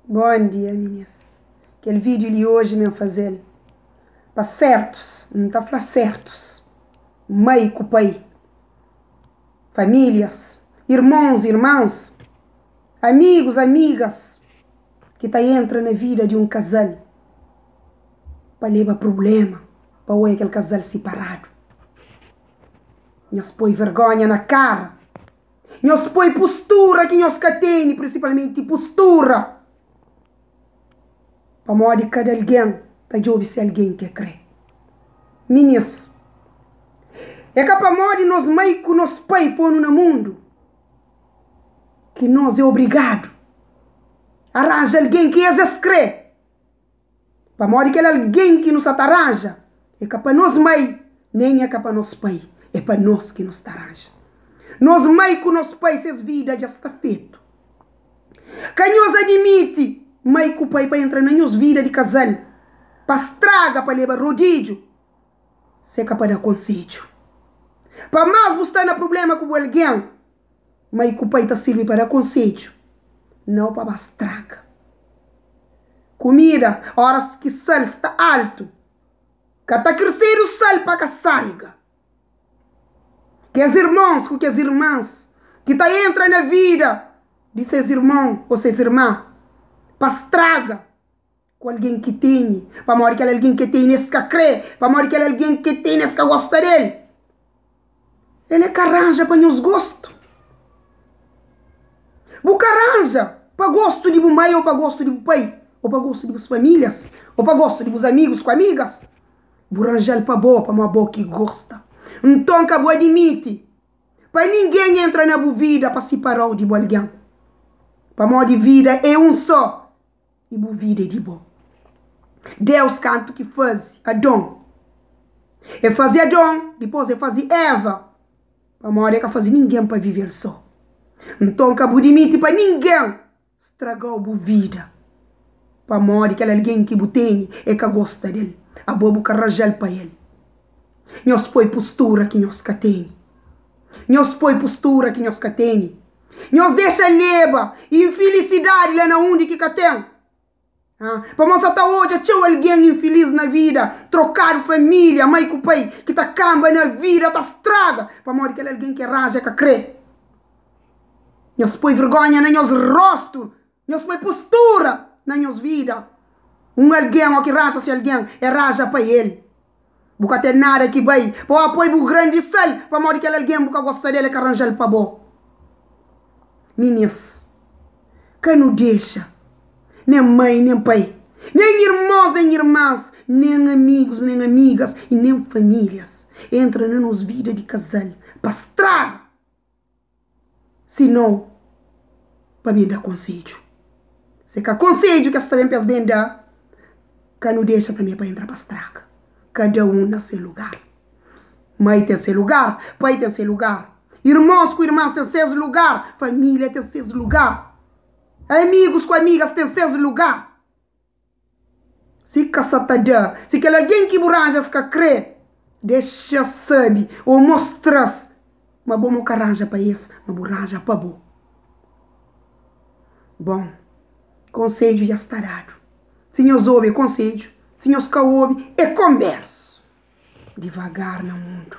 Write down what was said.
Bom dia, meninas. Aquele vídeo de hoje mesmo fazer para certos, não está a falar certos, mãe com pai, famílias, irmãos, irmãs, amigos, amigas, que tá entra na vida de um casal para levar problema, para ver aquele casal separado. Nós põe vergonha na cara, nós põe postura que nós tem, principalmente postura. Para morrer cada alguém, tá de ouvir se alguém quer crer. Meninas, é capaz morrer nós mãe com nós pai pôr no mundo, que nós é obrigado. Arranja alguém que é crer. Para morrer aquele alguém que nos arranja, é capaz nós mãe, nem é capaz nós pai, é para nós que nos arranja. Nós mãe com nós pai, essas vidas já está feito. Quem nos admite, mãe com pai para entrar na nossa vida de casal, para estraga, para levar rodízio, você é capaz de dar conselho. Para mais buscar no problema com alguém, mãe com pai está servindo para dar conselho, não para estraga. Comida, horas que o sal está alto, que está crescendo o sal para que salga. Que as irmãos com que as irmãs, que está entra na vida de seus irmãos ou seus irmãs, para estraga com alguém que tem, para morrer aquele alguém que tem nesse que crê, para morrer aquele alguém que tem nesse que gosta dele. Ele é que arranja para nos gostos. Você arranja para gosto de mãe ou para gosto de pai, ou para gosto de famílias, ou para gosto de amigos com amigas. Você arranja para boa, para uma boa que gosta. Então acabou admite, para ninguém entrar na sua vida para separar de alguém. Para morrer de vida é um só, e a vida é de bom. Deus canto que faz Adão. É fazer Adão, depois é fazer Eva. Para morrer que fazer ninguém para viver só. Então acabou de admitir para ninguém estragar a vida. Para morrer que alguém que tem é que gosta dele. A bobo que arranjar para ele. Nós põe postura que nós tem. Nós põe postura que nós tem. Nós deixa leva infelicidade lá na onde que tem. Para nós até hoje tinha alguém infeliz na vida, trocar família, mãe com pai, que tá camba na vida, tá estraga. Para morrer aquele alguém que arranja, que crê. Nós põe vergonha no nosso rosto, nós põe postura na nossa vida. Alguém que arranja se alguém, arranja para ele. Buca ter nada que vai, para apoio o grande sal, para morrer aquele alguém, buca gosta dele, que arranja ele para bom. Meninas, que não deixa, nem mãe, nem pai, nem irmãos, nem irmãs, nem amigos, nem amigas, e nem famílias, entra na nossa vida de casal, para estragar. Se não, para me dar conselho. Se que conselho que está bem para bem dar, que não deixa também para entrar para estragar. Cada um no seu lugar. Mãe tem seu lugar, pai tem seu lugar. Irmãos com irmãs têm seu lugar. Família tem seu lugar. Amigos com amigas têm seu lugar. Se caçatadã, se que alguém que buranja que crê, deixa sabe ou mostra-se. Mas bom não arranja para isso, mas buranja para bom. Bom, conselho já está dado. Se nós ouvem conselho, se nós ouve, é converso. Devagar no mundo.